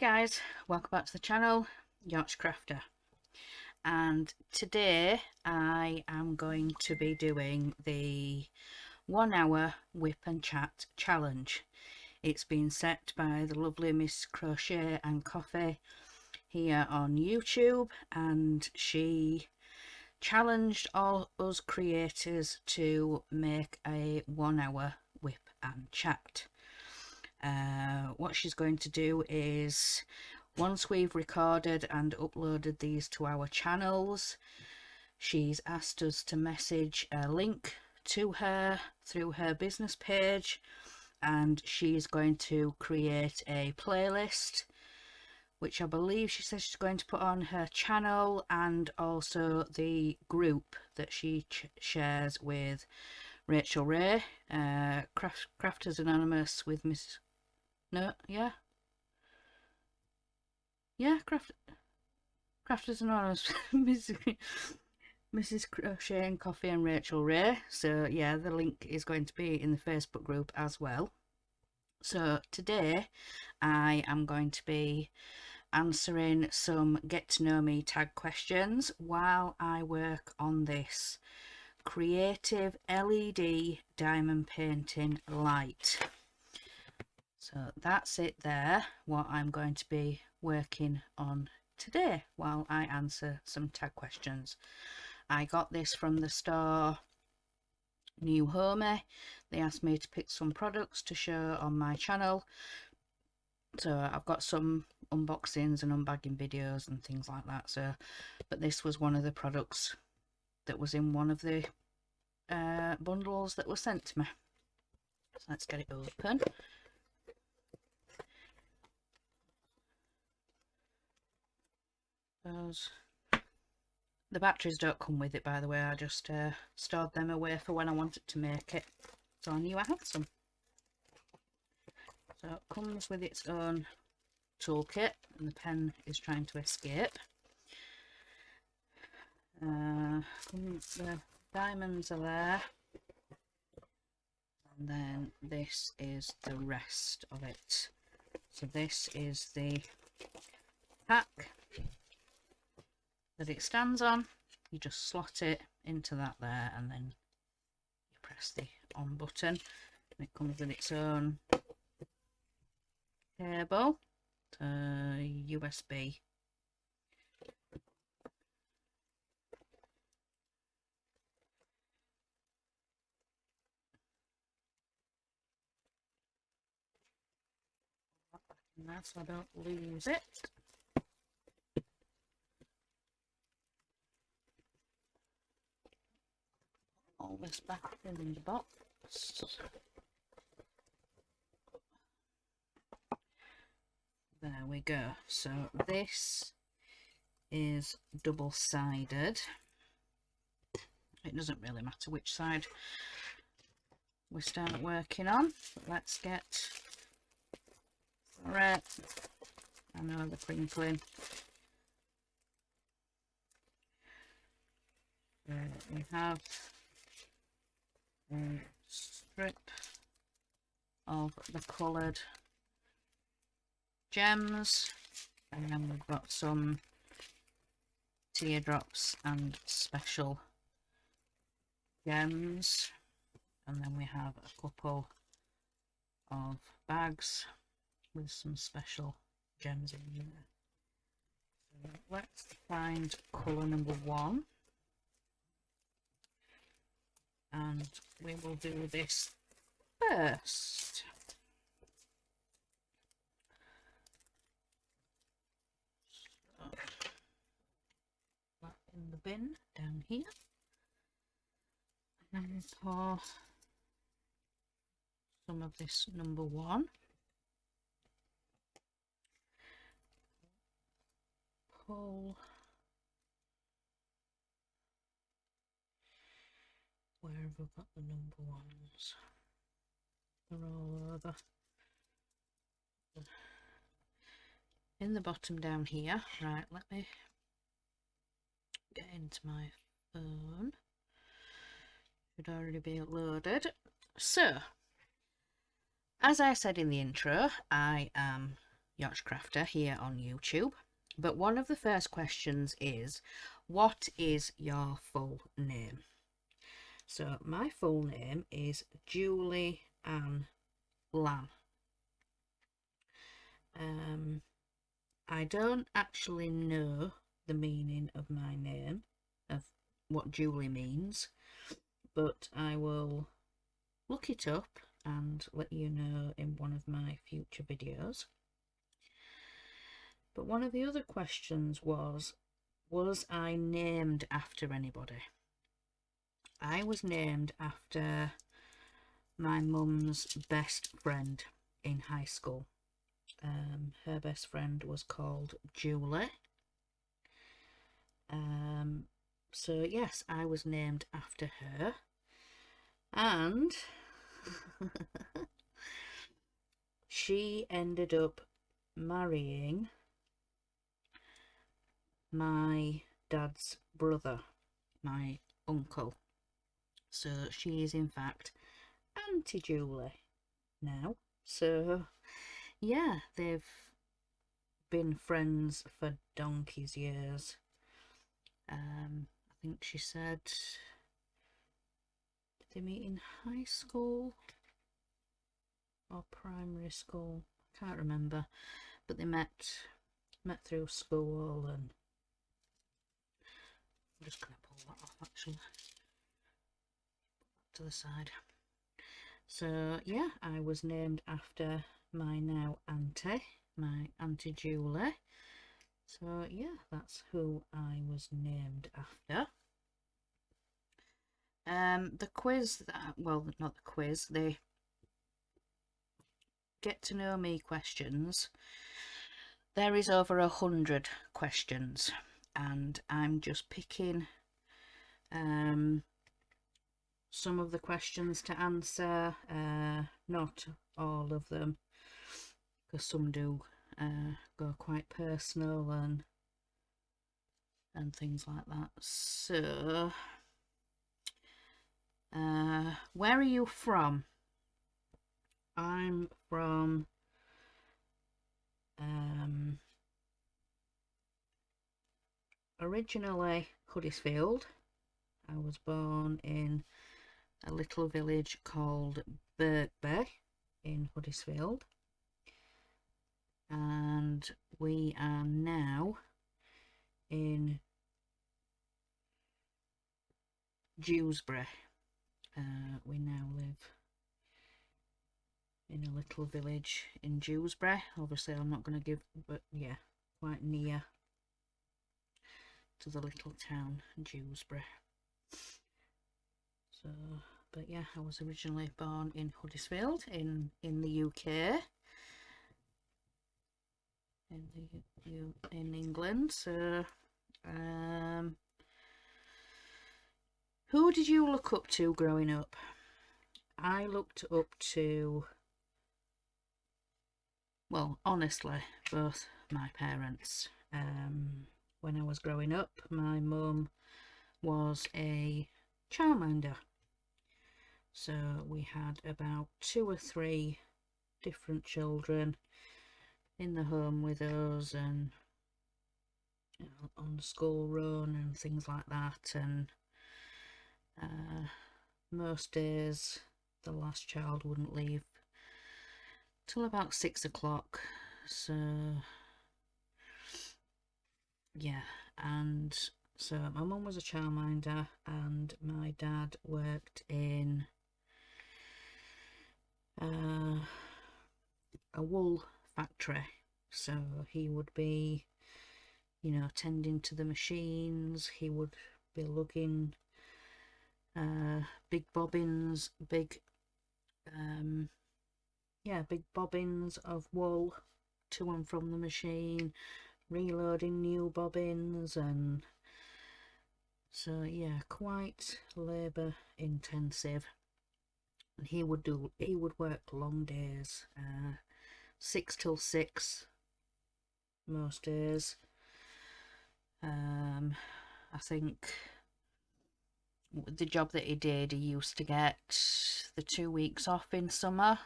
guys, welcome back to the channel, Yorkshire Crafter, and today I am going to be doing the 1 hour whip and chat challenge. It's been set by the lovely Miss Crochet and Coffee here on YouTube, and she challenged all us creators to make a 1 hour whip and chat. What she's going to do is, once we've recorded and uploaded these to our channels, she's asked us to message a link to her through her business page, and she's going to create a playlist which I believe she says she's going to put on her channel and also the group that she shares with Rachel Ray, Crafters Anonymous with Miss... No, yeah? Yeah, Crafters Anonymous, Mrs. Crochet and Coffee and Rachel Ray. So yeah, the link is going to be in the Facebook group as well. So today I am going to be answering some get to know me tag questions while I work on this creative LED diamond painting light. So that's it there, what I'm going to be working on today while I answer some tag questions. I got this from the store New Homey. They asked me to pick some products to show on my channel. So I've got some unboxings and unbagging videos and things like that. So, but this was one of the products that was in one of the bundles that were sent to me. So let's get it open. The batteries don't come with it, by the way. I just stored them away for when I wanted to make it, so I knew I had some. So it comes with its own toolkit, and the pen is trying to escape. The diamonds are there, and then this is the rest of it. So this is the pack that it stands on. You just slot it into that there, and then you press the on button, and it comes with its own cable, USB. Now, so I don't lose it. All this back in the box. There we go. So this is double-sided. It doesn't really matter which side we start working on. Let's get red. I know the crinkling. We have a strip of the coloured gems, and then we've got some teardrops and special gems, and then we have a couple of bags with some special gems in there. So let's find colour number 1, and we will do this first. So, that in the bin down here, and then we'll pour some of this number 1. Pull. Where have we got the number 1s? They're all over. In the bottom down here. Right, let me get into my phone. Should already be loaded. So, as I said in the intro, I am Yacht Crafter here on YouTube. But one of the first questions is, what is your full name? So my full name is Julie Ann Lamb. I don't actually know the meaning of my name, of what Julie means, but I will look it up and let you know in one of my future videos. But one of the other questions was I named after anybody? I was named after my mum's best friend in high school. Her best friend was called Julie. So yes, I was named after her, and she ended up marrying my dad's brother, my uncle. So she is in fact Auntie Julie now. So yeah, they've been friends for donkey's years. I think she said, did they meet in high school or primary school? I can't remember, but they met through school. And I'm just going to pull that off actually, to the side. So yeah, I was named after my now auntie, my Auntie Julie. So yeah, that's who I was named after. The quiz, well, not the quiz, the get to know me questions. There is over 100 questions, and I'm just picking some of the questions to answer, not all of them, because some do go quite personal and things like that. So where are you from? I'm from originally Huddersfield. I was born in a little village called Birkby in Huddersfield, and we are now in Dewsbury. We now live in a little village in Dewsbury. Obviously I'm not going to give, but yeah, quite near to the little town Dewsbury. So, but yeah, I was originally born in Huddersfield in the UK, in England. So who did you look up to growing up? I looked up to, well, honestly, both my parents. When I was growing up, my mum was a childminder. So we had about 2 or 3 different children in the home with us, and you know, on the school run and things like that. And most days the last child wouldn't leave till about 6 o'clock. So yeah, and so my mum was a childminder and my dad worked in a wool factory. So he would be, you know, tending to the machines. He would be lugging big bobbins, big bobbins of wool to and from the machine, reloading new bobbins, and so yeah, quite labour intensive. And he would work long days, 6 till 6 most days. I think the job that he did, he used to get the 2 weeks off in summer,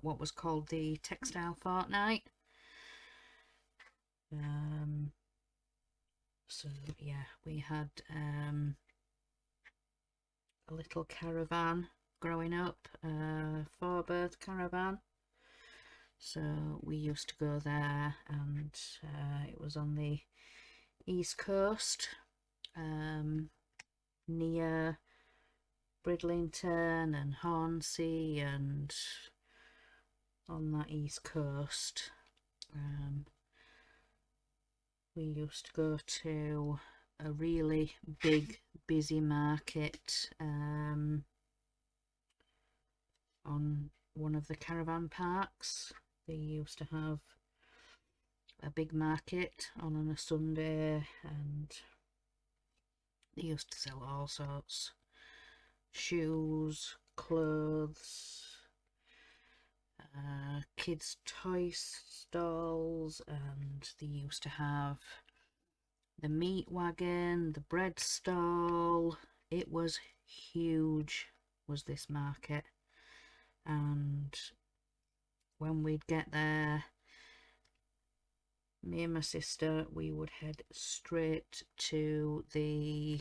what was called the textile fortnight. So yeah, we had a little caravan growing up, a 4-berth caravan. So we used to go there, and it was on the east coast, near Bridlington and Hornsey, and on that east coast. We used to go to a really big busy market on one of the caravan parks. They used to have a big market on a Sunday, and they used to sell all sorts: shoes, clothes, kids' toy stalls, and they used to have the meat wagon, the bread stall. It was huge, was this market. And when we'd get there, me and my sister, we would head straight to the,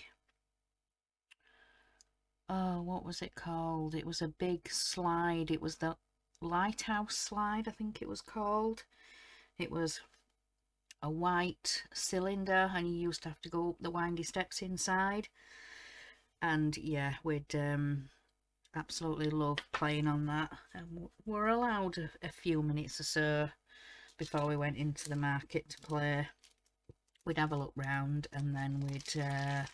oh, what was it called? It was a big slide. It was the Lighthouse slide, I think it was called. It was a white cylinder, and you used to have to go up the windy steps inside. And yeah, we'd absolutely love playing on that, and we're allowed a few minutes or so before we went into the market to play. We'd have a look round, and then we'd my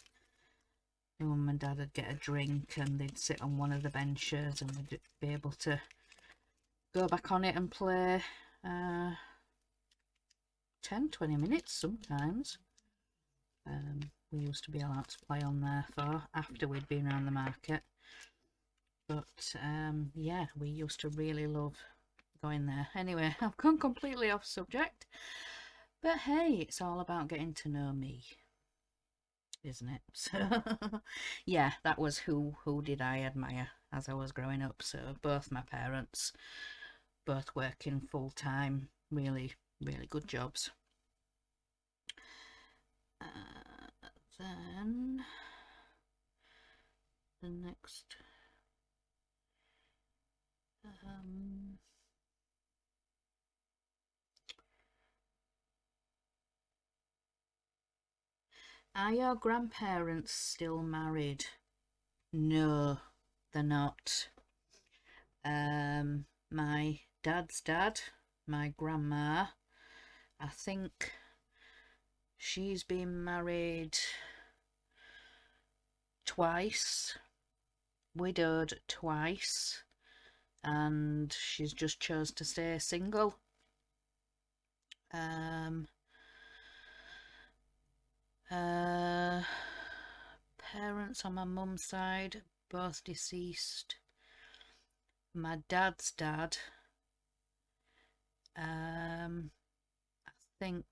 mum and dad would get a drink, and they'd sit on one of the benches, and we'd be able to go back on it and play 10-20 minutes sometimes. We used to be allowed to play on there for after we'd been around the market. But yeah, we used to really love going there. Anyway, I've gone completely off subject, but hey, it's all about getting to know me, isn't it? So yeah, that was who did I admire as I was growing up. So both my parents, both working full-time, really good jobs. Then the next are your grandparents still married? No, they're not. My dad's dad, my grandma, I think she's been married twice, widowed twice, and she's just chose to stay single. Parents on my mum's side, both deceased. My dad's dad, I think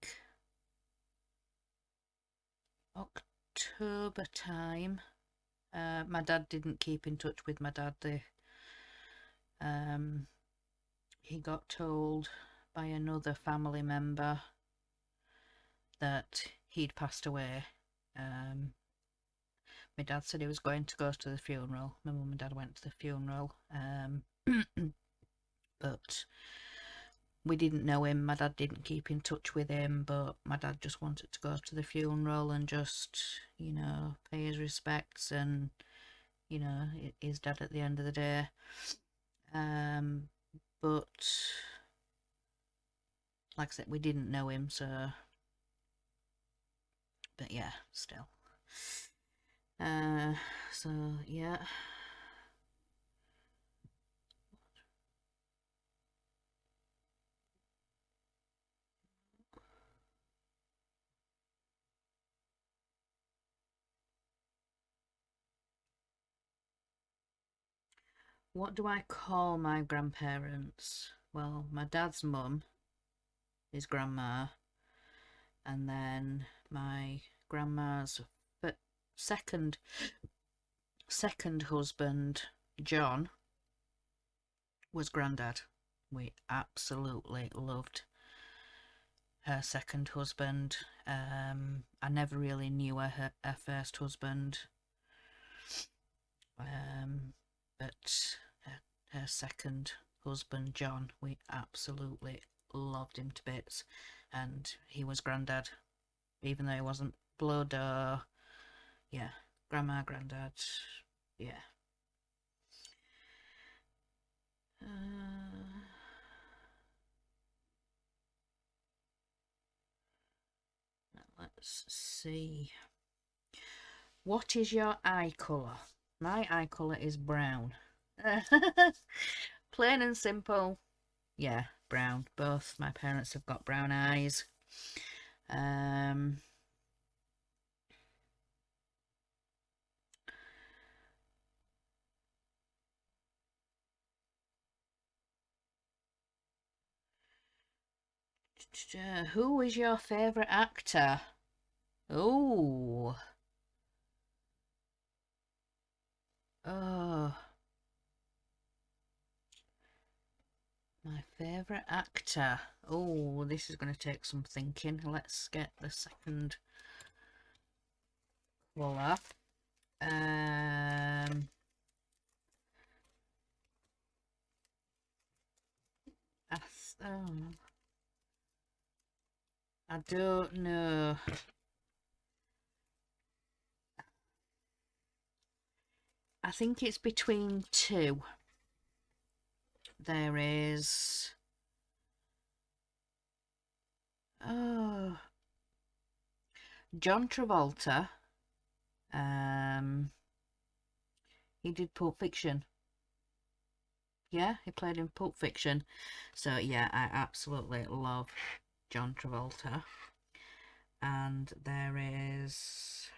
October time. My dad didn't keep in touch with my dad. He got told by another family member that he'd passed away. My dad said he was going to go to the funeral. My mum and dad went to the funeral, but we didn't know him. My dad didn't keep in touch with him, but my dad just wanted to go to the funeral and just, you know, pay his respects, and, you know, his dad at the end of the day. But like I said, we didn't know him, so, but yeah, still. So yeah. What do I call my grandparents? Well, my dad's mum is grandma, and then my grandma's second husband, John, was granddad. We absolutely loved her second husband. I never really knew her first husband, but her second husband, John, we absolutely loved him to bits, and he was Grandad, even though he wasn't blood or, yeah, Grandma, Grandad, yeah. Let's see. What is your eye colour? My eye colour is brown. Plain and simple. Yeah, brown. Both my parents have got brown eyes. Who is your favourite actor? Oh. Oh. My favourite actor. Oh, this is going to take some thinking. Let's get the second colour. Oh, I don't know. I think it's between two. There is... Oh... John Travolta. He did Pulp Fiction. Yeah, he played in Pulp Fiction. So yeah, I absolutely love John Travolta. And there is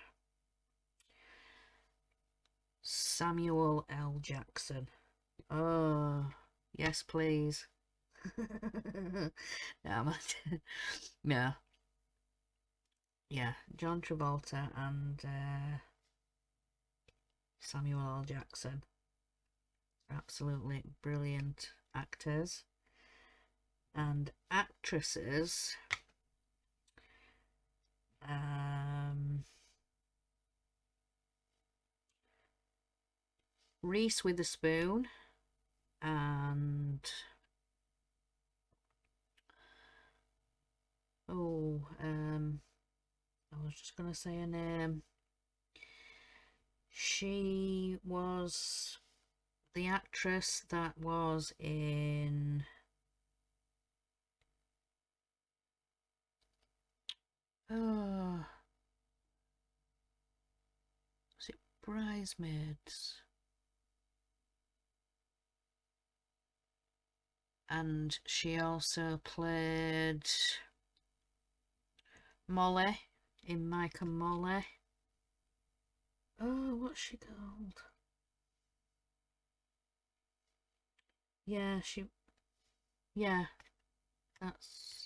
Samuel L. Jackson. Oh, yes, please. No, no. Yeah, John Travolta and Samuel L. Jackson. Absolutely brilliant actors. And actresses. Reese Witherspoon and I was just gonna say her name. She was the actress that was in was it Bridesmaids? And she also played Molly in Mike and Molly. Oh, what's she called? Yeah, yeah,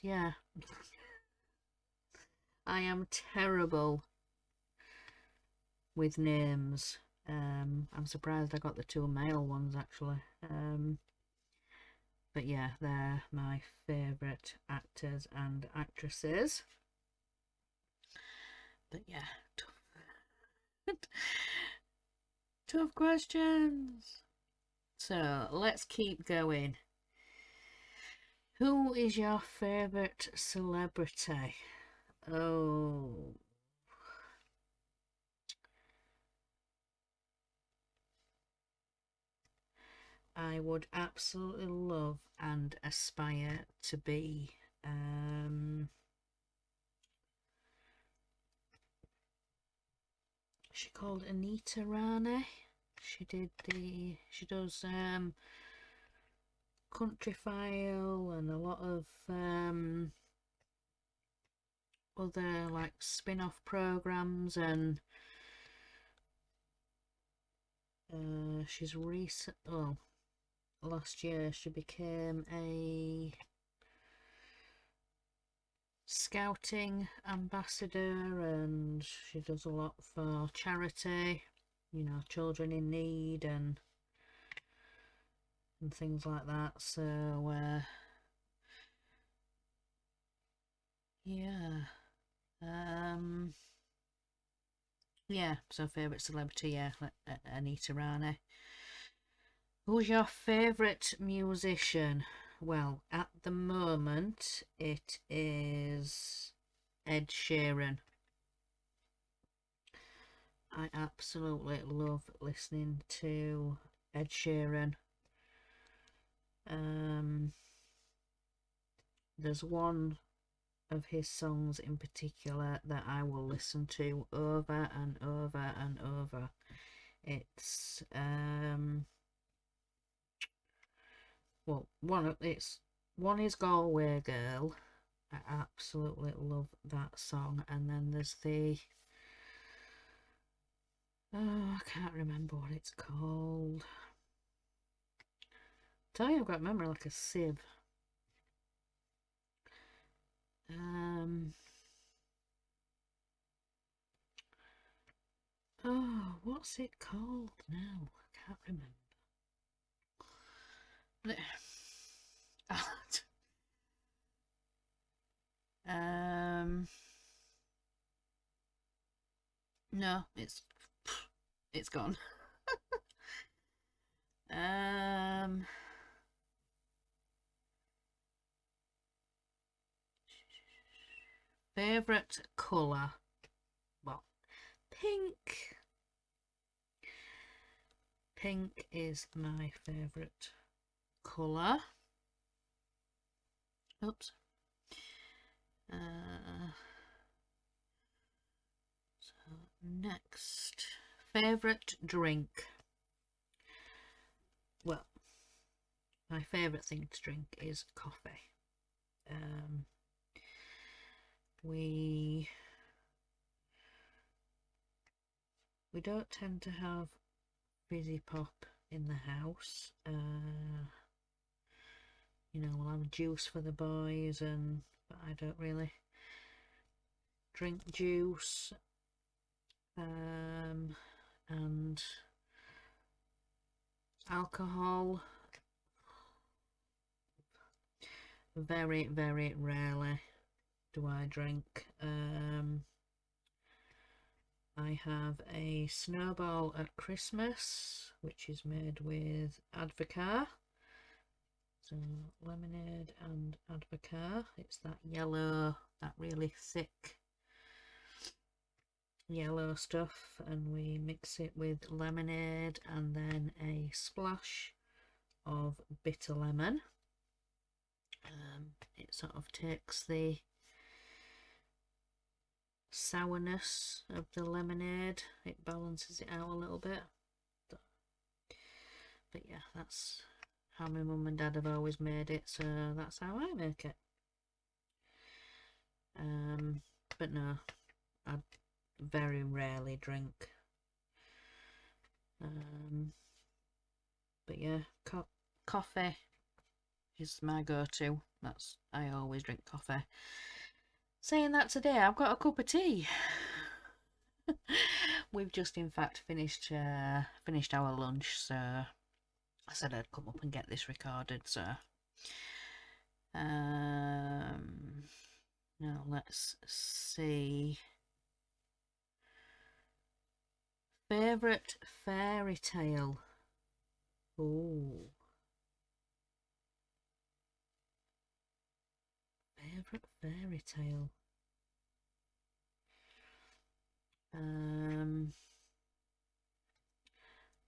yeah. I am terrible with names. I'm surprised I got the two male ones actually. But yeah, they're my favourite actors and actresses. But yeah, tough questions. So let's keep going. Who is your favourite celebrity? Oh, I would absolutely love and aspire to be she called Anita Rani. She does Countryfile and a lot of other like spin-off programs, and she's last year she became a scouting ambassador, and she does a lot for charity, you know, children in need and things like that. So Yeah. Yeah, so favourite celebrity, yeah, Anita Rani. Who's your favourite musician? Well, at the moment, it is Ed Sheeran. I absolutely love listening to Ed Sheeran. There's one of his songs in particular that I will listen to over and over and over. It's well, one is Galway Girl. I absolutely love that song. And then there's the I can't remember what it's called. Tell you, I've got a memory like a sieve. Oh, what's it called now? I can't remember. No, it's gone. Favorite colour? Well, pink. Pink is my favourite colour. Oops. So next, favourite drink. Well, my favourite thing to drink is coffee. We don't tend to have fizzy pop in the house. You know, we'll have juice for the boys, but I don't really drink juice. And alcohol, very, very rarely do I drink. I have a snowball at Christmas, which is made with Advocaat. So lemonade and Advocaat. It's that yellow, that really thick yellow stuff, and we mix it with lemonade and then a splash of bitter lemon. It sort of takes the sourness of the lemonade, it balances it out a little bit. But yeah, that's how my mum and dad have always made it, so that's how I make it. But no, I very rarely drink. But yeah, coffee is my go-to. I always drink coffee. Saying that, today I've got a cup of tea. We've just in fact finished our lunch, so I said I'd come up and get this recorded. So now let's see. Favorite fairy tale? Oh, favorite fairy tale.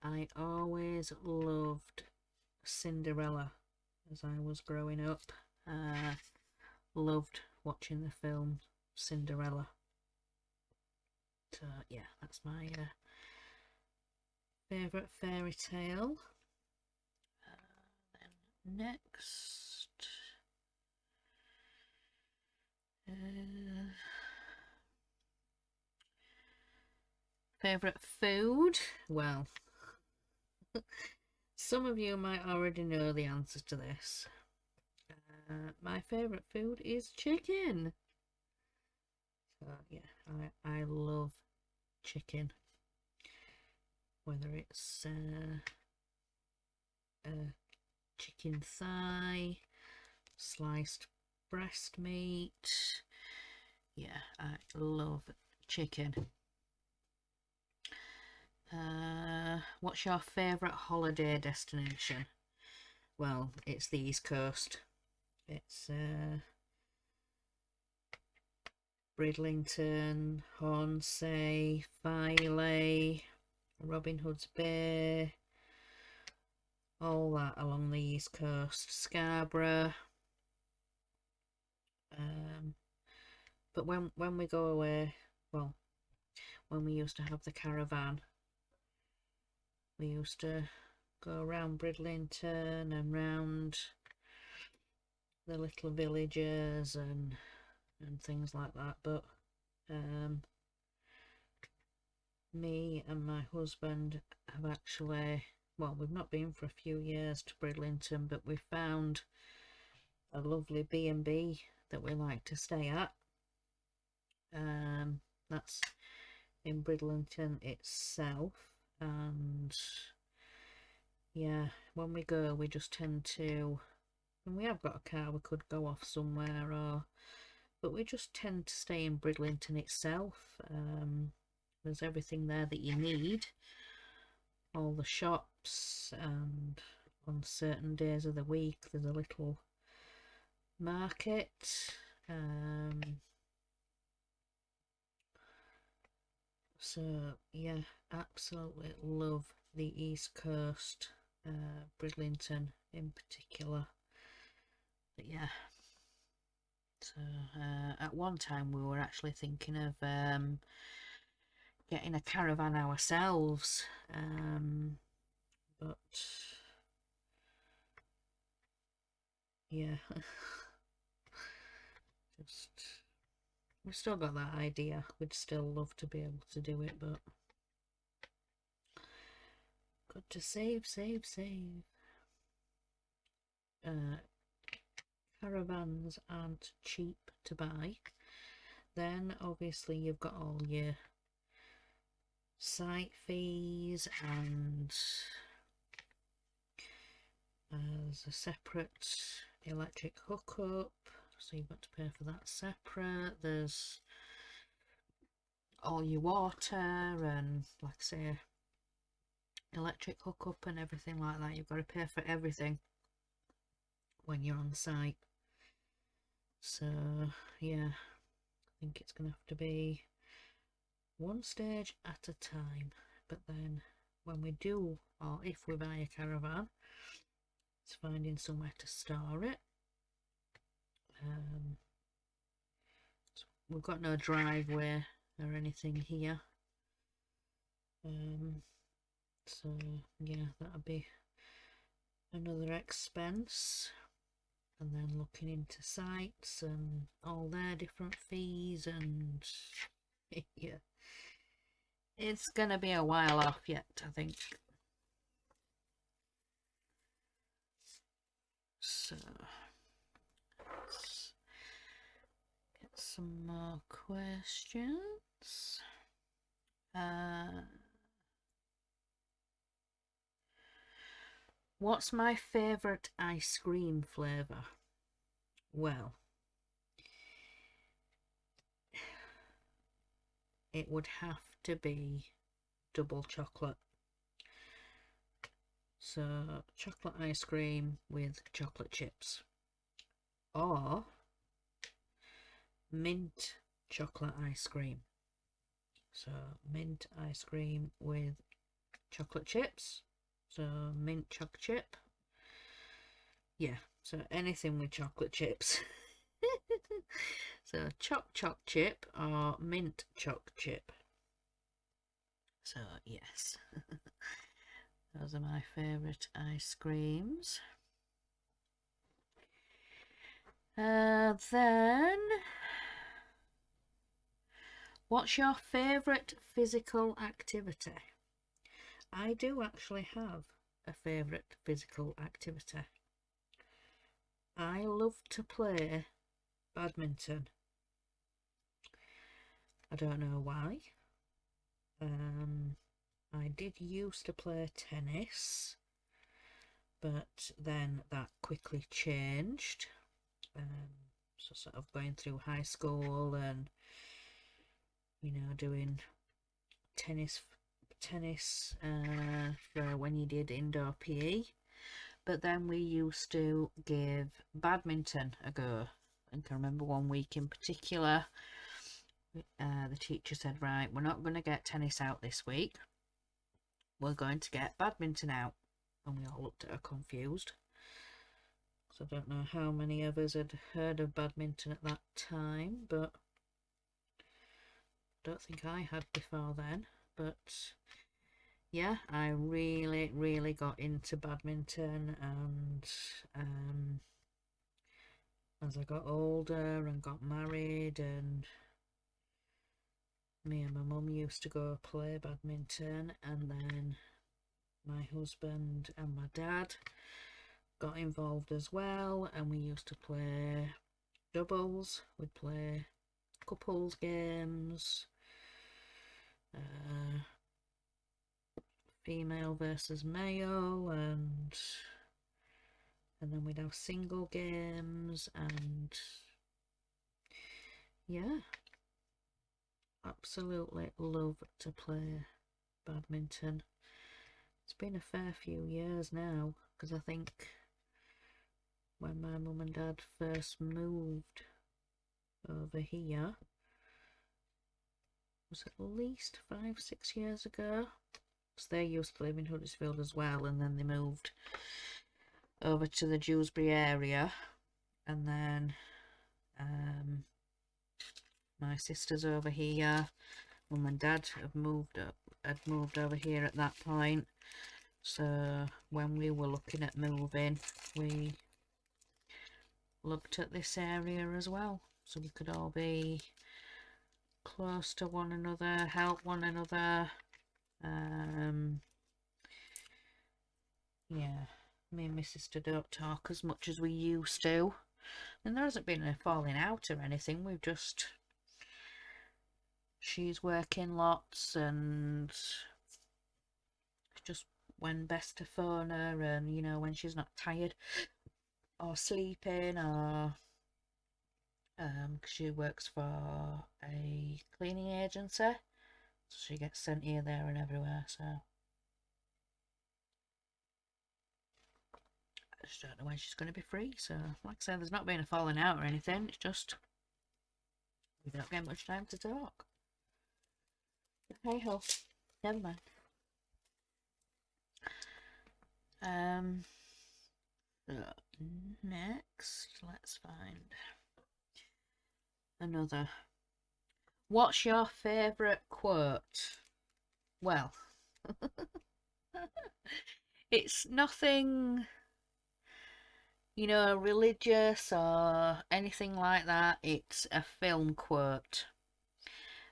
I always loved Cinderella as I was growing up. Loved watching the film Cinderella. So yeah, that's my favourite fairy tale. Then next, favourite food? Well, some of you might already know the answer to this. My favourite food is chicken. So yeah, I love chicken. Whether it's chicken thigh, sliced breast meat, Yeah, I love chicken. What's your favourite holiday destination? Well, it's the East Coast. It's Bridlington, Hornsey, Filey, Robin Hood's Bay, all that along the East Coast, Scarborough. But when we go away, well, when we used to have the caravan, we used to go around Bridlington and round the little villages and things like that. But me and my husband have actually, well, we've not been for a few years to Bridlington, but we found a lovely B&B that we like to stay at. That's in Bridlington itself, and yeah, when we go, we just tend to, when we have got a car, we could go off somewhere, but we just tend to stay in Bridlington itself. There's everything there that you need, all the shops, and on certain days of the week there's a little market. So yeah, absolutely love the East Coast, Bridlington in particular. But yeah, so at one time we were actually thinking of getting a caravan ourselves, but yeah, just, we've still got that idea. We'd still love to be able to do it, but got to save. Caravans aren't cheap to buy. Then obviously you've got all your site fees, and there's a separate electric hookup, so you've got to pay for that separate. There's all your water and, like I say, electric hookup and everything like that. You've got to pay for everything when you're on site. So yeah, I think it's gonna have to be one stage at a time. But then when we do, or if we buy a caravan, it's finding somewhere to store it. So we've got no driveway or anything here, so yeah, that'll be another expense. And then looking into sites and all their different fees, and yeah, it's gonna be a while off yet, I think. So let's get some more questions. What's my favourite ice cream flavour? Well, it would have to be double chocolate. So chocolate ice cream with chocolate chips, or mint chocolate ice cream. So mint ice cream with chocolate chips, so mint choc chip. Yeah, so anything with chocolate chips. So choc chip or mint choc chip. So yes, those are my favourite ice creams. Then, what's your favourite physical activity? I do actually have a favourite physical activity. I love to play badminton. I don't know why. I did used to play tennis, but then that quickly changed. So sort of going through high school and you know, doing tennis for when you did indoor PE. But then we used to give badminton a go. I can remember one week in particular, the teacher said, right, we're not going to get tennis out this week, we're going to get badminton out. And we all looked at her confused, so I don't know how many of us had heard of badminton at that time, but I don't think I had before then. But yeah, I really got into badminton, and as I got older and got married, and me and my mum used to go play badminton, and then my husband and my dad got involved as well, and we used to play doubles, we'd play couples games, female versus male, and then we'd have single games, and yeah, absolutely love to play badminton. It's been a fair few years now, because I think when my mum and dad first moved over here, it was at least 5-6 years ago, because they used to live in Huddersfield as well, and then they moved over to the Dewsbury area, and then my sister's over here. Mum and dad had moved over here at that point, so when we were looking at moving, we looked at this area as well, so we could all be close to one another, help one another. Yeah, me and my sister don't talk as much as we used to, and there hasn't been a falling out or anything. We've just, she's working lots, and it's just when best to phone her, and you know, when she's not tired or sleeping, or 'cause she works for a cleaning agency, so she gets sent here, there and everywhere, so I just don't know when she's going to be free. So like I said, there's not been a falling out or anything, it's just we don't get much time to talk. Hey ho, never mind. So next, let's find another. What's your favourite quote? Well, it's nothing, you know, religious or anything like that. It's a film quote,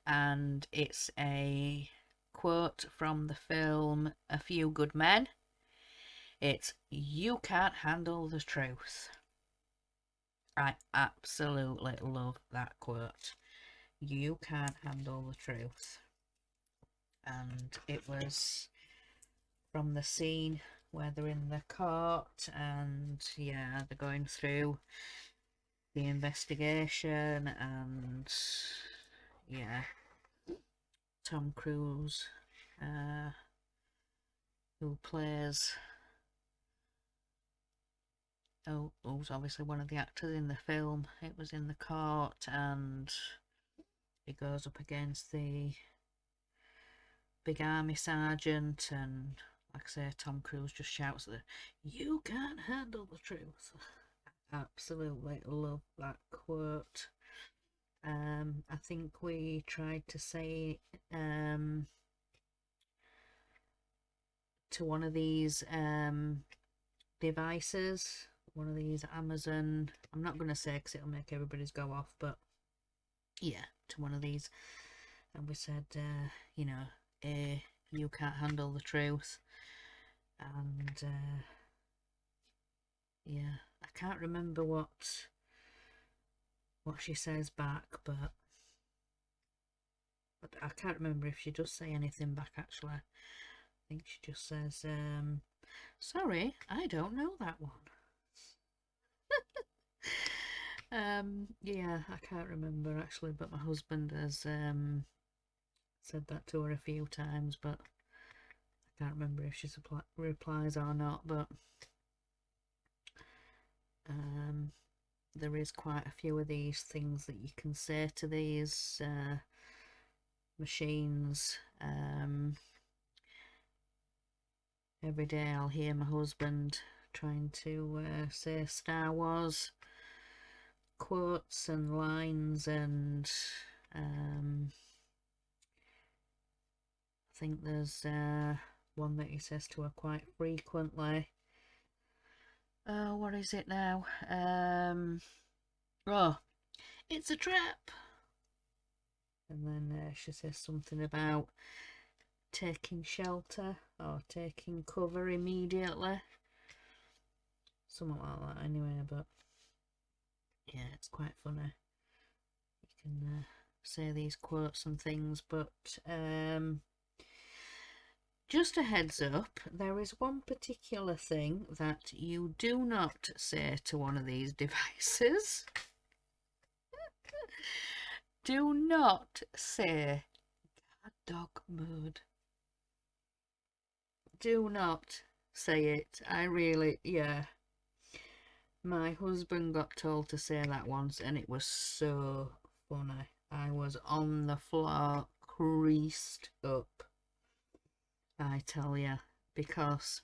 and it's a quote from the film A Few Good Men. It's, "You can't handle the truth." I absolutely love that quote. You can't handle the truth. And it was from the scene where they're in the court, and yeah, they're going through the investigation, and yeah, Tom Cruise, who plays, who's obviously one of the actors in the film, it was in the court, and he goes up against the big army sergeant, and like I say, Tom Cruise just shouts that "You can't handle the truth." Absolutely love that quote. I think we tried to say to one of these devices, one of these Amazon, I'm not going to say because it'll make everybody's go off, but yeah, to one of these, and we said, you know, you can't handle the truth, and yeah, I can't remember what she says back, but I can't remember if she does say anything back actually. I think she just says, sorry, I don't know that one. Yeah, I can't remember actually, but my husband has said that to her a few times, but I can't remember if she replies or not. But there is quite a few of these things that you can say to these machines. Every day I'll hear my husband trying to say Star Wars quotes and lines, and I think there's one that he says to her quite frequently. What is it now? Oh, it's a trap. And then she says something about taking shelter or taking cover immediately. Something like that anyway, but yeah, it's quite funny. You can say these quotes and things, but just a heads up, there is one particular thing that you do not say to one of these devices. Do not say guard dog mode. Do not say it. I really, yeah. My husband got told to say that once and it was so funny. I was on the floor, creased up, I tell you, because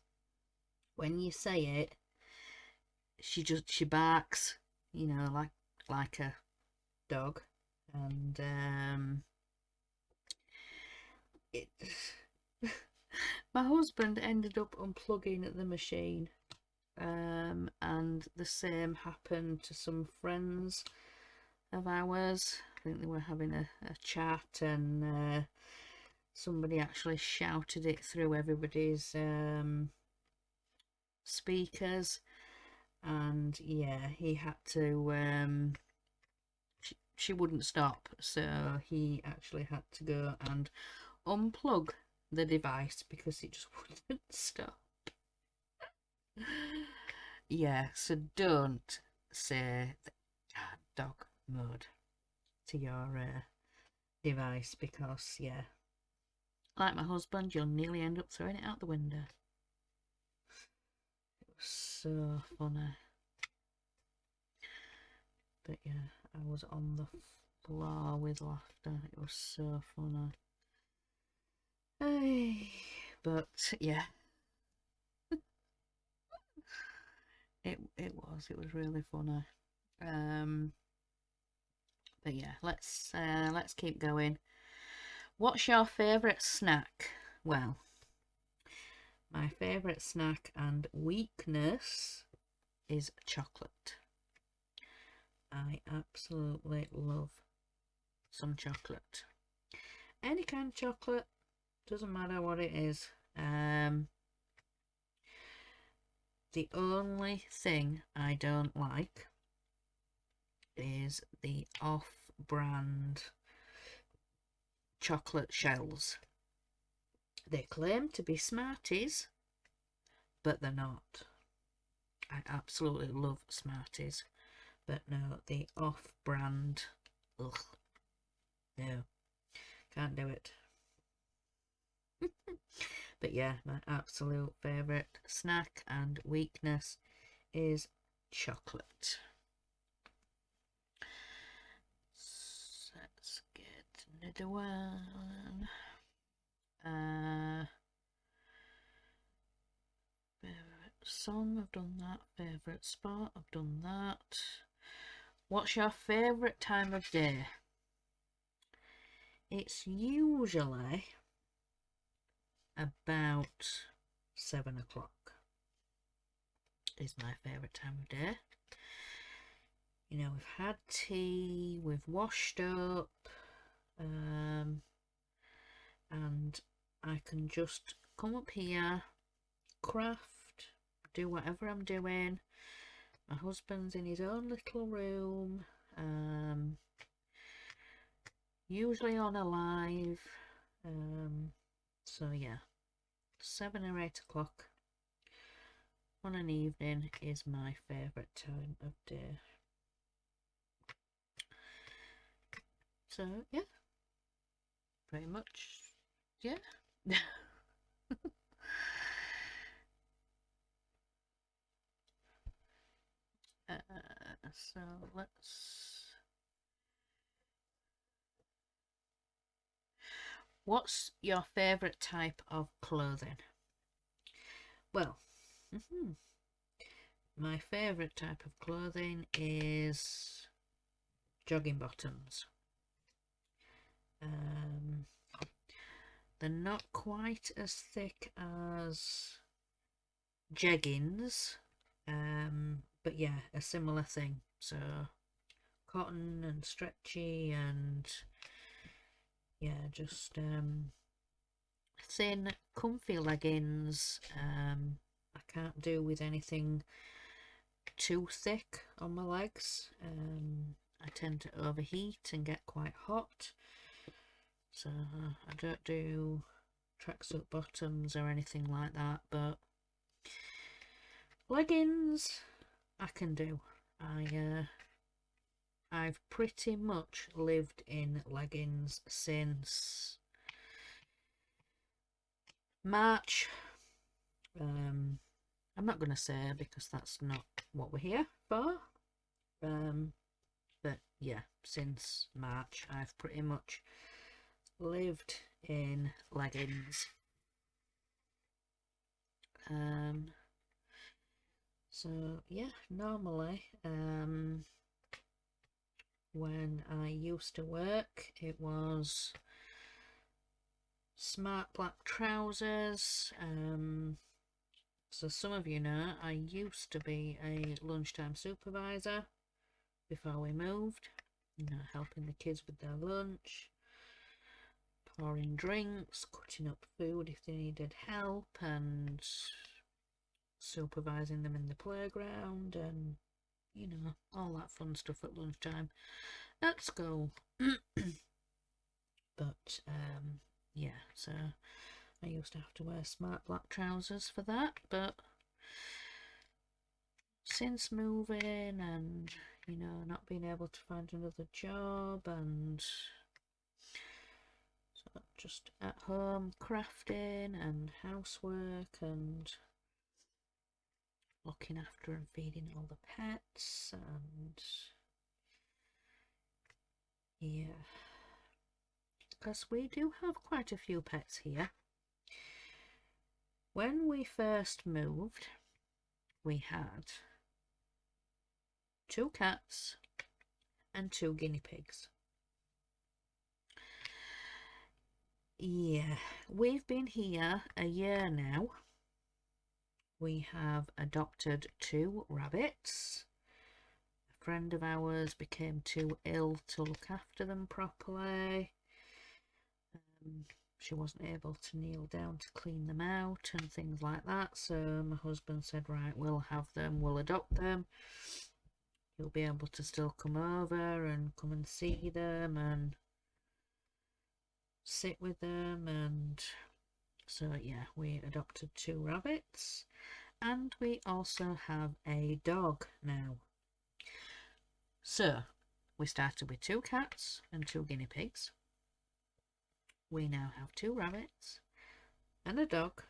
when you say it, she barks, you know, like a dog, and it my husband ended up unplugging the machine, and the same happened to some friends of ours. I think they were having a chat, and somebody actually shouted it through everybody's speakers, and yeah, he had to she wouldn't stop, so he actually had to go and unplug the device because it just wouldn't stop. Yeah, so don't say guard dog mode to your device, because yeah, like my husband, you'll nearly end up throwing it out the window. It was so funny. But yeah, I was on the floor with laughter. It was so funny. Hey, but yeah, it was really funny. But yeah, let's keep going. What's your favourite snack? Well, my favourite snack and weakness is chocolate. I absolutely love some chocolate. Any kind of chocolate, doesn't matter what it is. The only thing I don't like is the off-brand chocolate shells. They claim to be Smarties, but they're not. I absolutely love Smarties, but no, the off-brand, ugh, no, can't do it. But yeah, my absolute favourite snack and weakness is chocolate. So let's get another one. Favourite song, I've done that. Favourite sport, I've done that. What's your favourite time of day? It's usually about 7 o'clock is my favourite time of day. You know, we've had tea, we've washed up, and I can just come up here, craft, do whatever I'm doing. My husband's in his own little room, usually on a live, so yeah, 7 or 8 o'clock on an evening is my favourite time of day. So yeah, pretty much, yeah. So let's... What's your favourite type of clothing? Well, my favourite type of clothing is jogging bottoms. They're not quite as thick as jeggings, but yeah, a similar thing. So cotton and stretchy and yeah, just thin, comfy leggings. I can't do with anything too thick on my legs. I tend to overheat and get quite hot, so I don't do tracksuit bottoms or anything like that, but leggings I can do. I've pretty much lived in leggings since March. I'm not going to say because that's not what we're here for. But yeah, since March I've pretty much lived in leggings. So yeah, normally when I used to work, it was smart black trousers. So some of you know I used to be a lunchtime supervisor before we moved, you know, helping the kids with their lunch, pouring drinks, cutting up food if they needed help, and supervising them in the playground, and you know, all that fun stuff at lunchtime at school. But yeah, so I used to have to wear smart black trousers for that, but since moving and, you know, not being able to find another job, and so just at home crafting and housework and looking after and feeding all the pets, and yeah, because we do have quite a few pets here. When we first moved, we had 2 cats and 2 guinea pigs. Yeah, we've been here a year now. We have adopted 2 rabbits. A friend of ours became too ill to look after them properly. She wasn't able to kneel down to clean them out and things like that, so my husband said, right, we'll have them, we'll adopt them. You'll be able to still come over and come and see them and sit with them. And so yeah, we adopted 2 rabbits, and we also have a dog now. So we started with 2 cats and 2 guinea pigs. We now have 2 rabbits and a dog.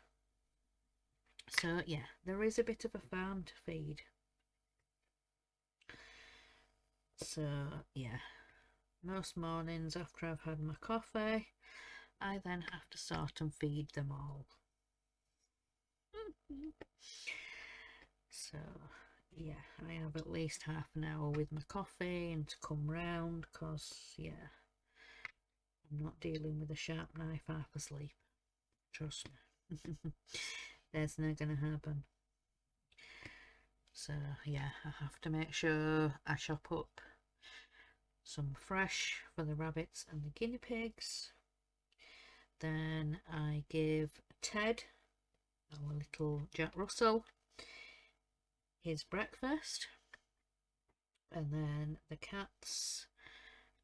So yeah, there is a bit of a farm to feed. So yeah, most mornings after I've had my coffee, I then have to sort and feed them all. So yeah, I have at least half an hour with my coffee and to come round, because yeah, I'm not dealing with a sharp knife half asleep. Trust me. That's not gonna happen. So yeah, I have to make sure I chop up some fresh for the rabbits and the guinea pigs. Then I give Ted, our little Jack Russell, his breakfast. And then the cats,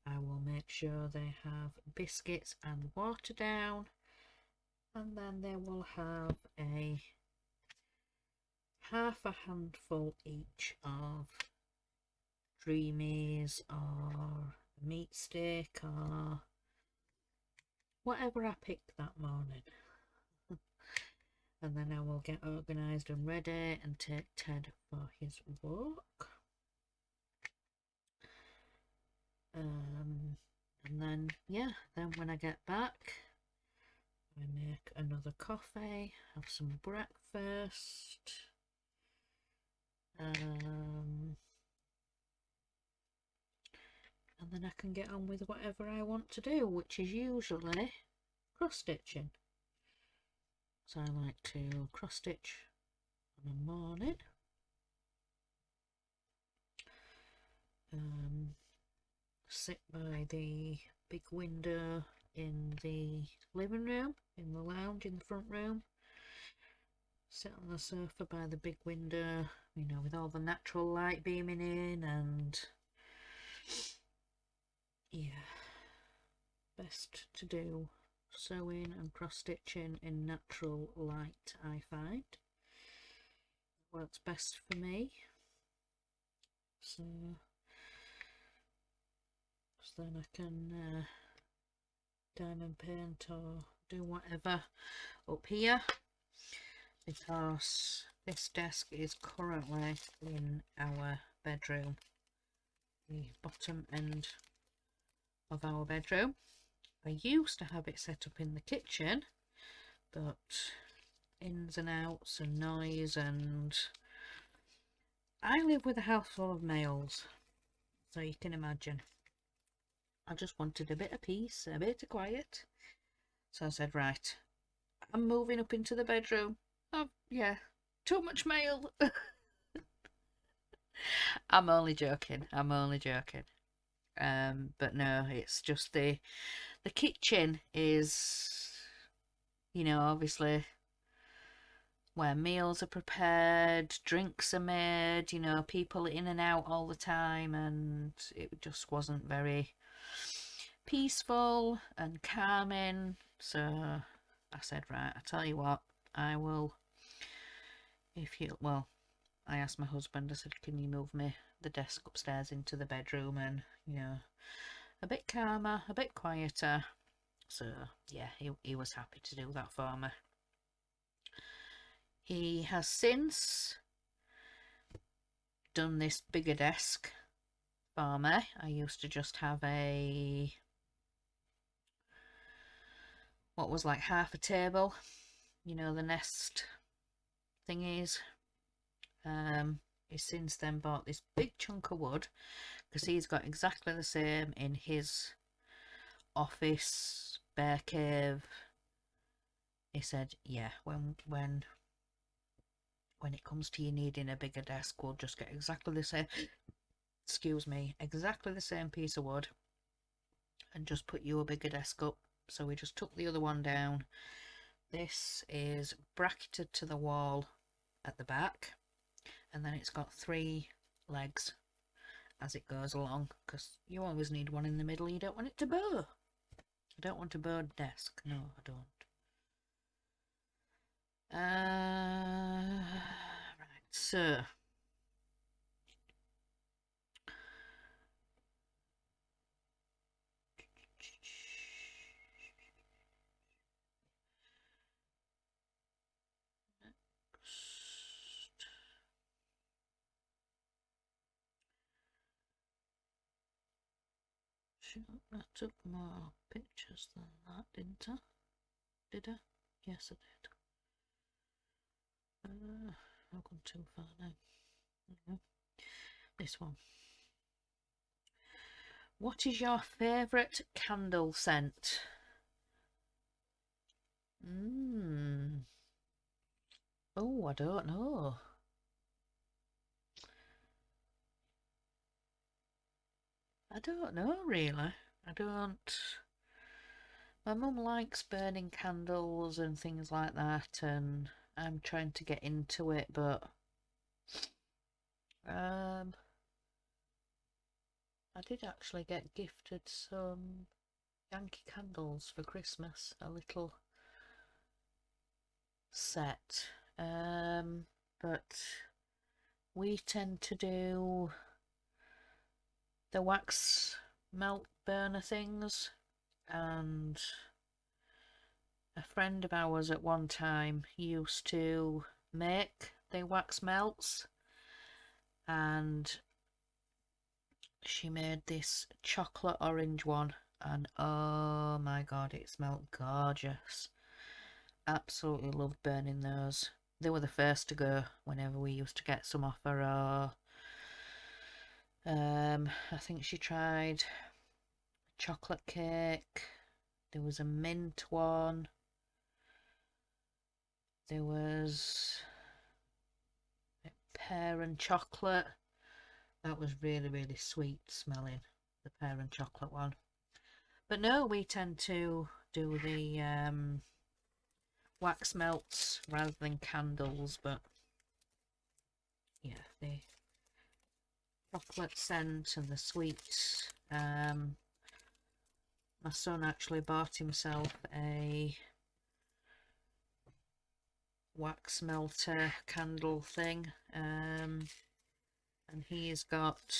I will make sure they have biscuits and water down, and then they will have a half a handful each of Dreamies or meat stick or whatever I pick that morning. And then I will get organised and ready and take Ted for his walk. And then, yeah, then when I get back, I make another coffee, have some breakfast, and then I can get on with whatever I want to do, which is usually cross stitching. So I like to cross stitch in the morning. Sit by the big window in the living room, in the lounge in the front room. Sit on the sofa by the big window, you know, with all the natural light beaming in, and yeah, best to do sewing and cross stitching in natural light, I find. Works best for me. So then I can diamond paint or do whatever up here, because this desk is currently in our bedroom, the bottom end of our bedroom. I used to have it set up in the kitchen, but ins and outs and noise, and I live with a house full of males, so you can imagine. I just wanted a bit of peace, a bit of quiet. So I said, right, I'm moving up into the bedroom. Oh, yeah, too much mail. I'm only joking. I'm only joking. But no, it's just the kitchen is, you know, obviously where meals are prepared, drinks are made, you know, people in and out all the time, and it just wasn't very peaceful and calming. So I said, right, I tell you what, I will, if you, well, I asked my husband, I said, can you move me the desk upstairs into the bedroom, and, you know, a bit calmer, a bit quieter. So yeah, he was happy to do that for me. He has since done this bigger desk for me. I used to just have what was like half a table, you know, the nest thingies. He's since then bought this big chunk of wood, because he's got exactly the same in his office, bear cave. He said, yeah, when it comes to you needing a bigger desk, we'll just get exactly the same, excuse me, exactly the same piece of wood and just put you a bigger desk up. So we just took the other one down. This is bracketed to the wall at the back, and then it's got 3 legs as it goes along, because you always need one in the middle. You don't want it to bow. I don't want a bowed desk. No, I don't. Right, so I took more pictures than that, didn't I? Did I? Yes, I did. I've gone too far now. This one. What is your favourite candle scent? Oh, I don't know. I don't know, really. I don't. My mum likes burning candles and things like that, and I'm trying to get into it, but I did actually get gifted some Yankee candles for Christmas, a little set. But we tend to do the wax melt burner things, and A friend of ours at one time used to make the wax melts, and she made this chocolate orange one, and oh my god, it smelled gorgeous. Absolutely loved burning those. They were the first to go whenever we used to get some off her. Or I think she tried chocolate cake. There was a mint one. There was pear and chocolate. That was really, really sweet smelling, the pear and chocolate one. But no, we tend to do the wax melts rather than candles. But yeah, the chocolate scent and the sweets. My son actually bought himself a wax melter candle thing, and he's got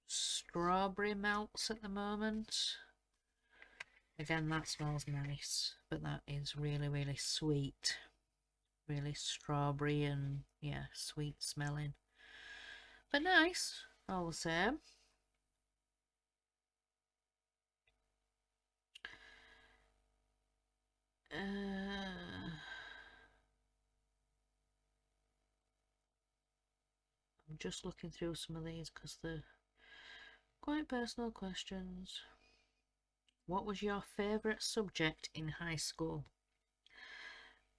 strawberry melts at the moment. Again, that smells nice, but that is really, really sweet, really strawberry and yeah, sweet smelling, but nice all the same. I'm just looking through some of these because they're quite personal questions. What was your favourite subject in high school?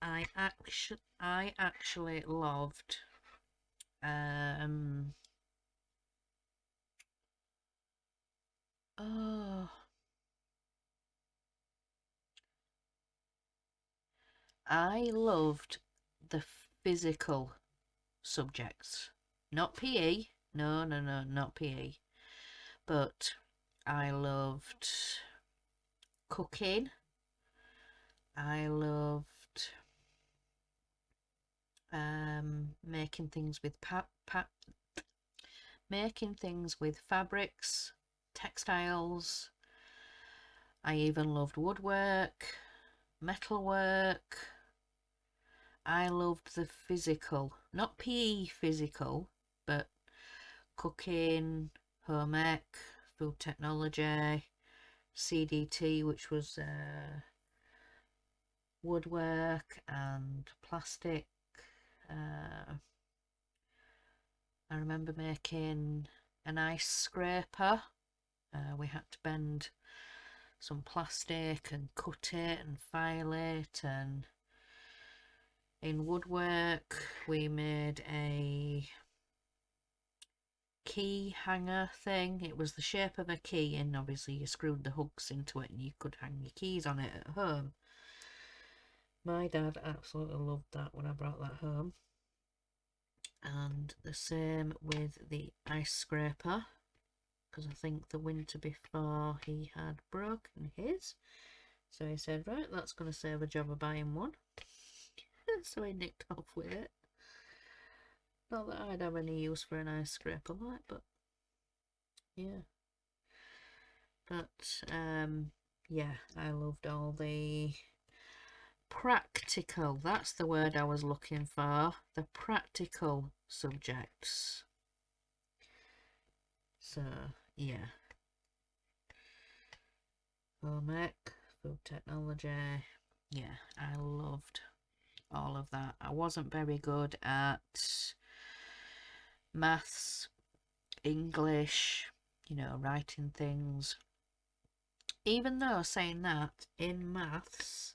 I actually loved oh, I loved the physical subjects, not PE. No, no, no, not PE. But I loved cooking. I loved making things with making things with fabrics, textiles. I even loved woodwork, metalwork. I loved the physical, not PE physical, but cooking, home ec, food technology, CDT, which was woodwork and plastic. I remember making an ice scraper. We had to bend some plastic and cut it and file it. And in woodwork we made a key hanger thing. It was the shape of a key, and obviously you screwed the hooks into it and you could hang your keys on it at home. My dad absolutely loved that when I brought that home. And the same with the ice scraper, because I think the winter before he had broken his, so he said, right, that's going to save a job of buying one. So he nicked off with it. Not that I'd have any use for an ice scraper like, but yeah. But yeah, I loved all the practical, that's the word I was looking for, the practical subjects. So yeah, home ec, food technology, yeah, I loved all of that. I wasn't very good at maths, English, you know, writing things. Even though, saying that, in maths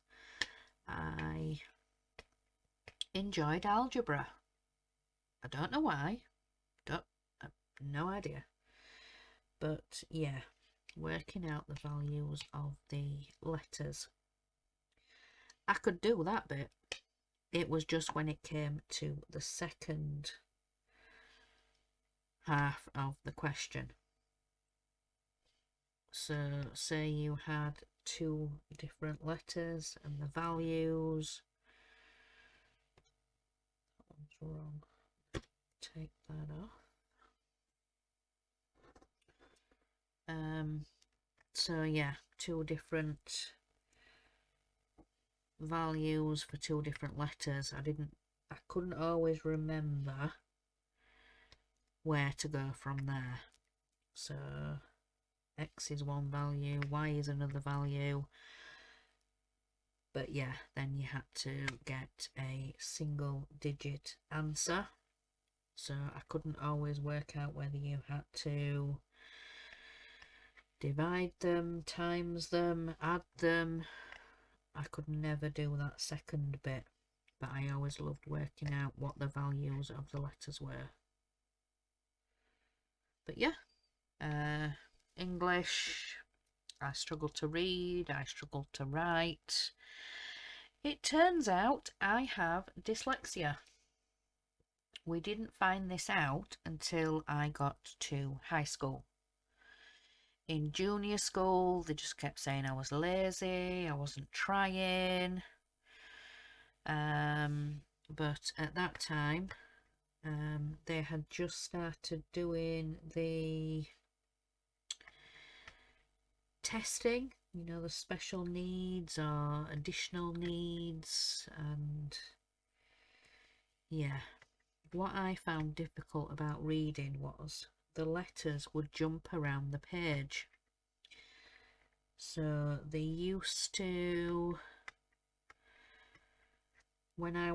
I enjoyed algebra. I don't know why. I've no idea. But yeah, working out the values of the letters, I could do that bit. It was just when it came to the second half of the question. So say you had two different letters and the values. That one's wrong. Take that off. So yeah, two different values for 2 different letters. I couldn't always remember where to go from there. So X is one value, Y is another value. But yeah, then you had to get a single digit answer. So I couldn't always work out whether you had to divide them, times them, add them. I could never do that second bit, but I always loved working out what the values of the letters were. But yeah, English, I struggled to read, I struggled to write. It turns out I have dyslexia. We didn't find this out until I got to high school. In junior school, they just kept saying I was lazy, I wasn't trying. But at that time, they had just started doing the testing, you know, the special needs or additional needs, and yeah, what I found difficult about reading was the letters would jump around the page. So they used to, when I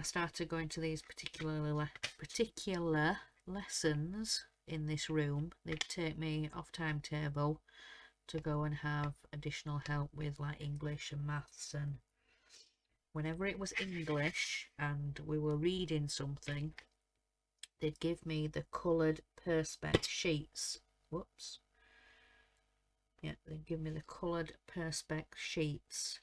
started going to these particular lessons in this room, they'd take me off timetable to go and have additional help with like English and maths, and whenever it was English and we were reading something, they'd give me the coloured perspex sheets. Whoops. Yeah, they'd give me the coloured perspex sheets,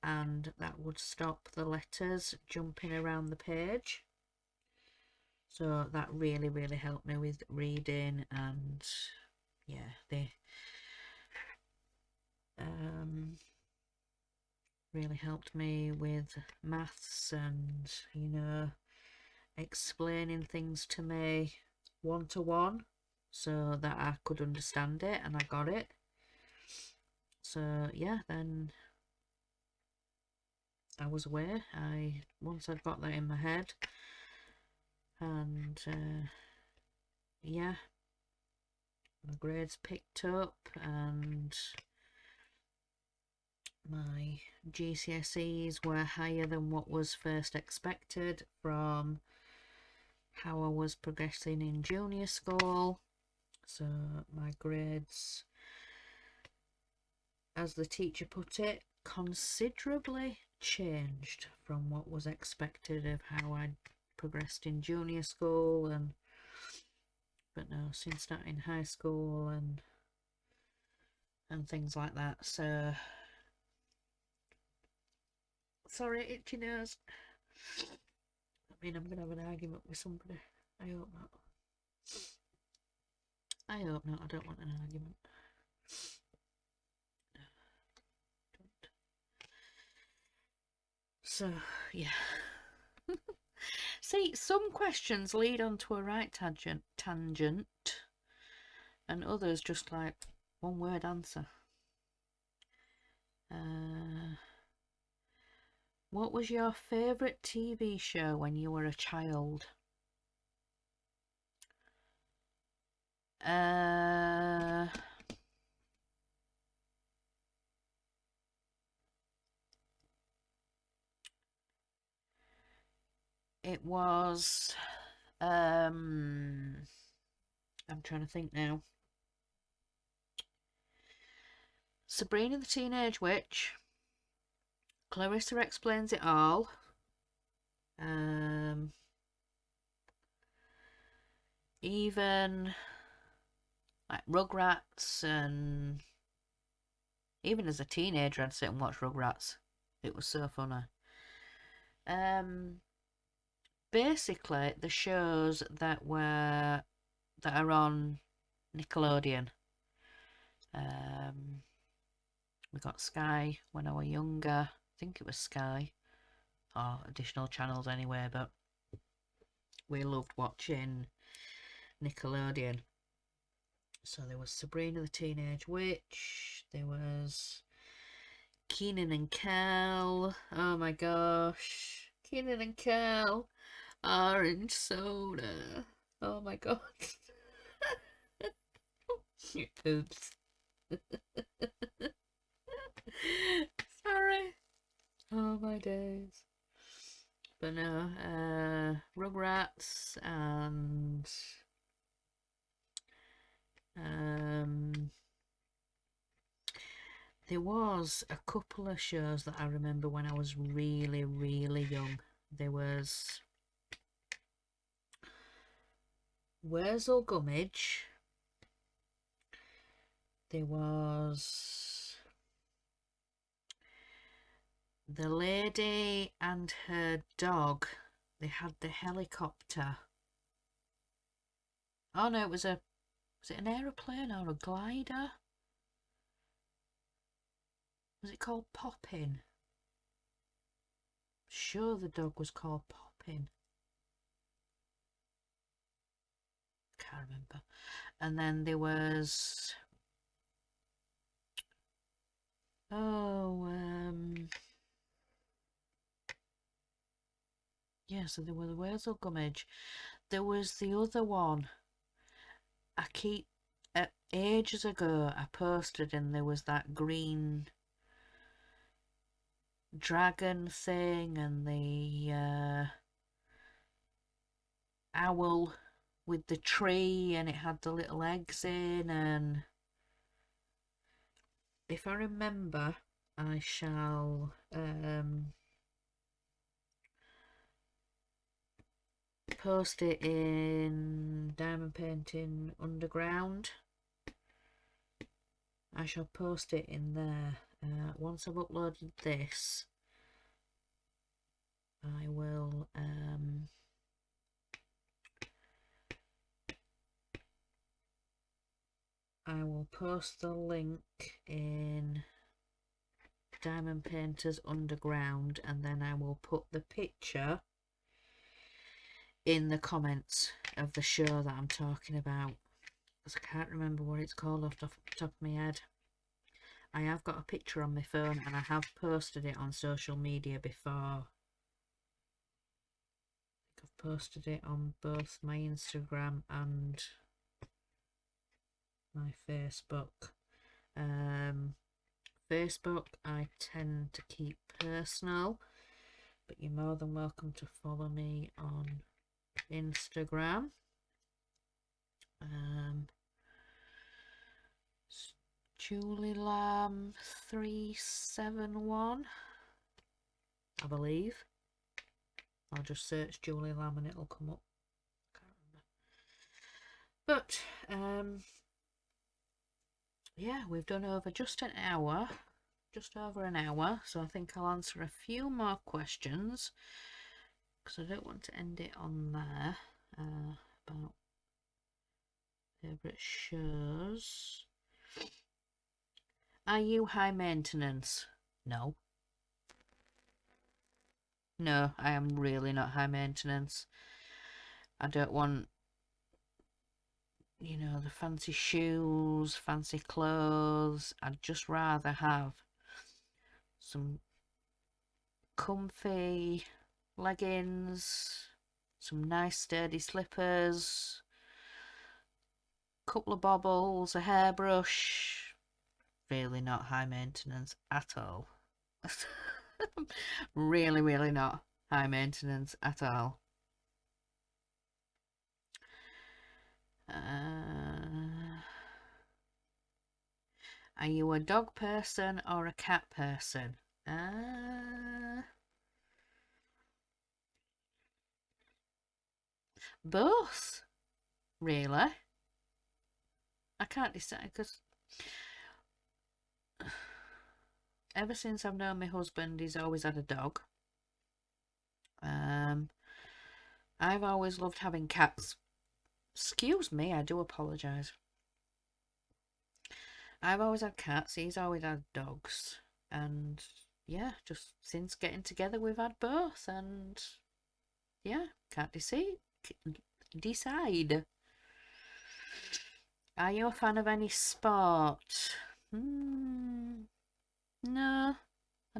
and that would stop the letters jumping around the page. So that really, really helped me with reading, and yeah, they really helped me with maths and, you know, explaining things to me one-to-one so that I could understand it, and I got it. So yeah, then I was aware. Once I'd got that in my head, and yeah, my grades picked up, and my GCSEs were higher than what was first expected from how I was progressing in junior school. So my grades, as the teacher put it, considerably changed from what was expected of how I'd progressed in junior school, but no, since starting high school and things like that. So sorry, itchy nose. I mean, I'm gonna have an argument with somebody. I hope not. I hope not. I don't want an argument. Don't. So yeah. See, some questions lead onto a right tangent, and others just like one word answer. What was your favourite TV show when you were a child? It was I'm trying to think now. Sabrina the Teenage Witch, Clarissa Explains It All, even like Rugrats, and even as a teenager I'd sit and watch Rugrats. It was so funny. Basically the shows that are on Nickelodeon. We got Sky when I was younger. I think it was Sky, or additional channels anyway, but we loved watching Nickelodeon. So there was Sabrina the Teenage Witch, there was Kenan and Kel. Oh my gosh. Kenan and Kel. Orange soda. Oh my god. Oops. Sorry. Oh my days. But no, Rugrats and there was a couple of shows that I remember when I was really, really young. There was Wurzel Gummidge. There was the lady and her dog. They had the helicopter. Oh no, was it an aeroplane or a glider? Was it called Poppin? Sure, the dog was called Poppin. Can't remember. And then there was yeah, so there was the Wurzel Gummidge. There was the other one. I keep ages ago I posted and there was that green dragon thing and the owl with the tree and it had the little eggs in, and if I remember I shall post it in Diamond Painting Underground. I shall post it in there. Once I've uploaded this I will post the link in Diamond Painters Underground, and then I will put the picture in the comments of the show that I'm talking about, because I can't remember what it's called off the top of my head. I have got a picture on my phone and I have posted it on social media before. I've posted it on both my Instagram and my Facebook. Facebook I tend to keep personal, but you're more than welcome to follow me on Instagram. Julie Lamb 371, I believe. I'll just search Julie Lamb and it'll come up. Can't remember. But yeah, we've done over just an hour, just over an hour, so I think I'll answer a few more questions because I don't want to end it on there. About favourite shows. Are you high maintenance? No. No, I am really not high maintenance. I don't want, you know, the fancy shoes, fancy clothes. I'd just rather have some comfy leggings, some nice sturdy slippers, couple of bobbles, a hairbrush. Really not high maintenance at all. Really, really not high maintenance at all. Are you a dog person or a cat person? Both, really. I can't decide because ever since I've known my husband, he's always had a dog. I've always loved having cats. Excuse me, I do apologise. I've always had cats, he's always had dogs. And yeah, just since getting together, we've had both. And yeah, can't decide. Are you a fan of any sport? No.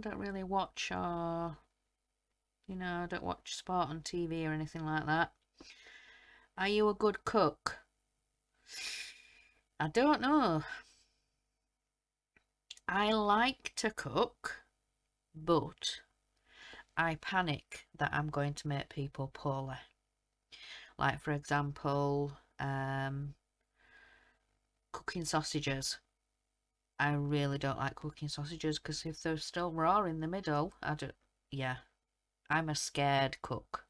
don't really watch or, I don't watch sport on TV or anything like that. Are you a good cook? I don't know. I like to cook, but I panic that I'm going to make people poorly. Like, for example, cooking sausages. I really don't like cooking sausages because if they're still raw in the middle, yeah, I'm a scared cook.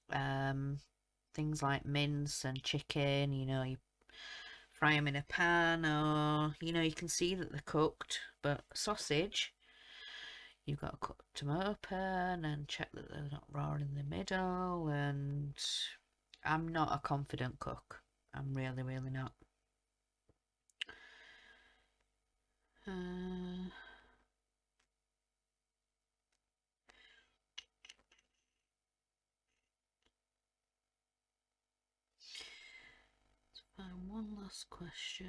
Things like mince and chicken, you fry them in a pan, or you can see that they're cooked, but sausage, you've got to cut them open and check that they're not raw in the middle, and I'm not a confident cook. I'm really, really not. Let's find one last question.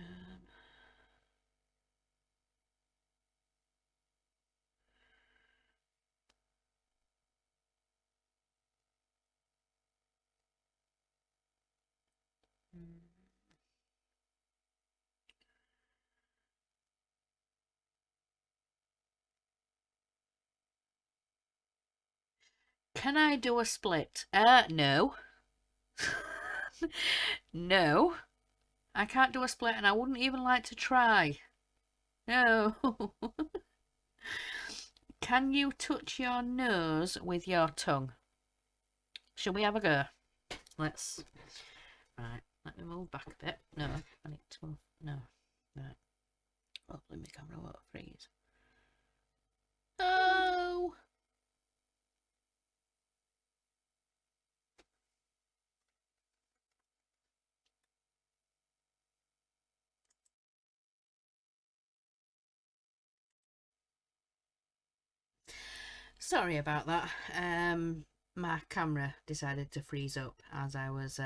Can I do a split? No. No. I can't do a split and I wouldn't even like to try. No. Can you touch your nose with your tongue? Shall we have a go? Let's... Right, let me move back a bit. No, I need to move. No. Right. Hopefully my camera won't freeze. Oh! Sorry about that. My camera decided to freeze up as I was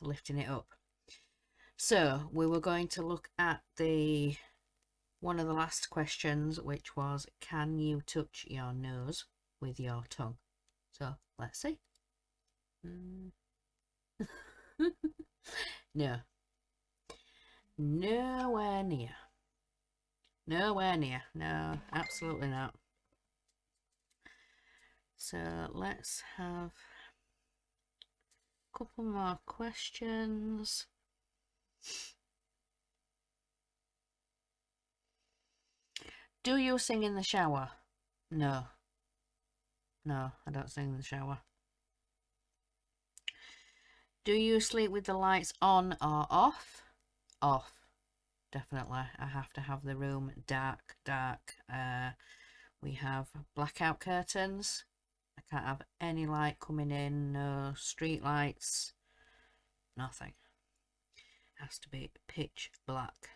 lifting it up. So we were going to look at one of the last questions, which was, can you touch your nose with your tongue? So let's see. No. Nowhere near. Nowhere near. No, absolutely not. So let's have a couple more questions. Do you sing in the shower? No. No, I don't sing in the shower. Do you sleep with the lights on or off? Off. Definitely. I have to have the room dark. We have blackout curtains. I can't have any light coming in, no street lights, nothing. It has to be pitch black.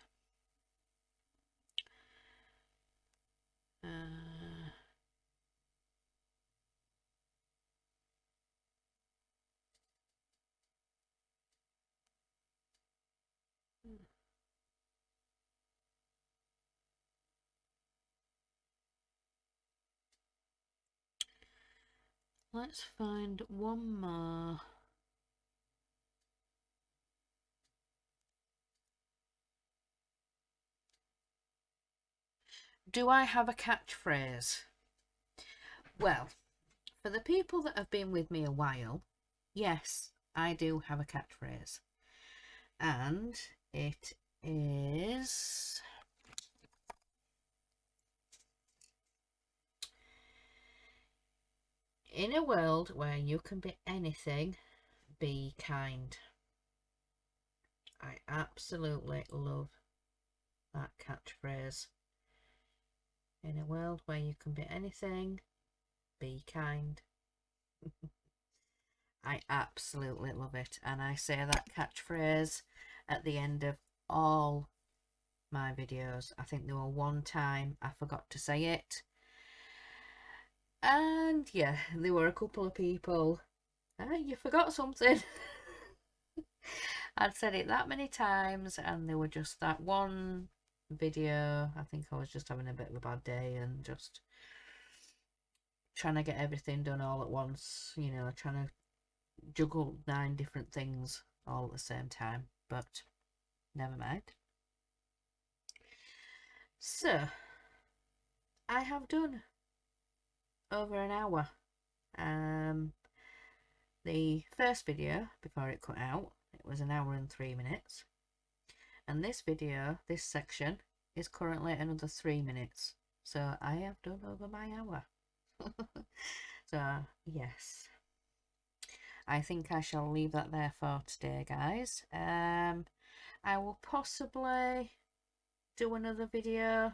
Let's find one more. Do I have a catchphrase? Well, for the people that have been with me a while, yes, I do have a catchphrase. And it is... In a world where you can be anything, be kind. I absolutely love that catchphrase. In a world where you can be anything, be kind. I absolutely love it, and I say that catchphrase at the end of all my videos. I think there were one time I forgot to say it, and yeah, there were a couple of people, you forgot something. I'd said it that many times, and there were just that one video. I think I was just having a bit of a bad day and just trying to get everything done all at once, you know, trying to juggle 9 different things all at the same time, but never mind. So, I have done over an hour. The first video, before it cut out, it was an hour and 3 minutes. And this video, this section, is currently another 3 minutes. So I have done over my hour. So, yes. I think I shall leave that there for today, guys. I will possibly do another video,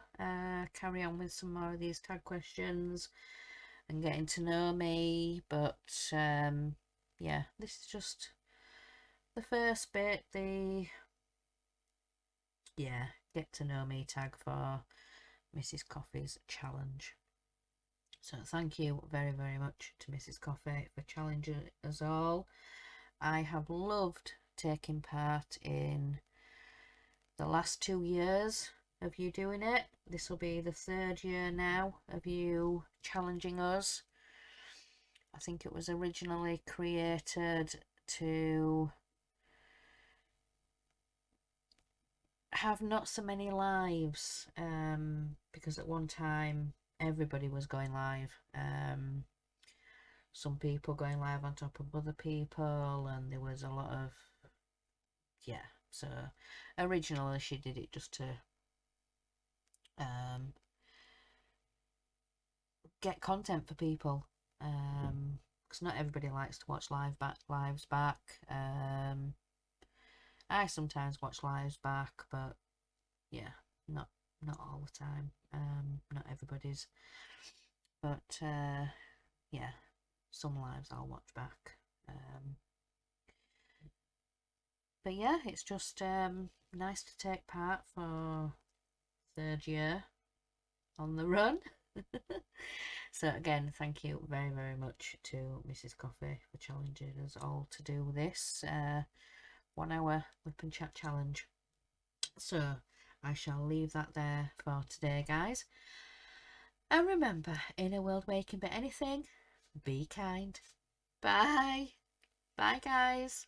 carry on with some more of these tag questions and getting to know me, but yeah, this is just the first bit, the get to know me tag for Mrs. Coffee's challenge. So thank you very, very much to Mrs. Coffee for challenging us all. I have loved taking part in the last 2 years of you doing it. This will be the 3rd year now of you challenging us. I think it was originally created to have not so many lives, because at one time everybody was going live. Some people going live on top of other people, and there was a lot of, yeah. So originally she did it just to get content for people, because not everybody likes to watch lives back. I sometimes watch lives back, but yeah, not all the time. Not everybody's, but yeah, some lives I'll watch back. But yeah, it's just nice to take part for 3rd year on the run. So again, thank you very, very much to Mrs. Coffee for challenging us all to do this 1 hour whip and chat challenge. So I shall leave that there for today, guys. And remember, in a world where you can be anything, be kind. Bye. Bye, guys.